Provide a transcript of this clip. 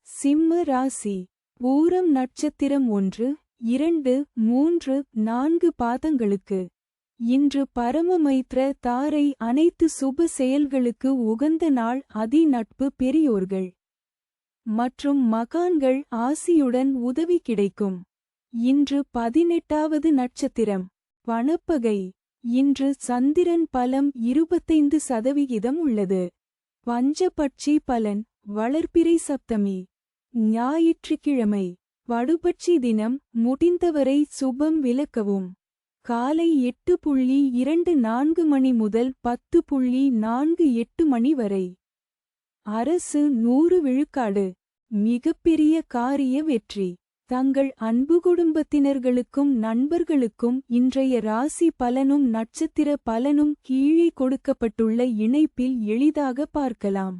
சிம்ம ராசி. பூரம் நட்சத்திரம் 1, 2, 3, 4 பாதங்களுக்கு இன்று பரமமைத்ர தாரை அனைத்து சுப செயல்களுக்கு உகந்த நாள். அதி நட்பு பெரியோர்கள் மற்றும் மகான்கள் ஆசியுடன் உதவி கிடைக்கும். இன்று 18வது நட்சத்திரம் வணப்பகை. இன்று சந்திரன் பலம் 25% உள்ளது. பஞ்சபட்சி பலன் வளர்பிறை சப்தமி ஞாயிற்றுக்கிழமை. வடுபட்சி தினம் முடிந்தவரை சுபம் விலக்கவும். காலை 8:24 மணி முதல் 10:48 மணி வரை. அரசு 100 விழுக்காடு. மிகப்பெரிய காரிய வெற்றி. தங்கள் அன்பு குடும்பத்தினர்களுக்கும் நண்பர்களுக்கும் இன்றைய ராசி பலனும் நட்சத்திர பலனும் கீழே கொடுக்கப்பட்டுள்ள இணைப்பில் எளிதாக பார்க்கலாம்.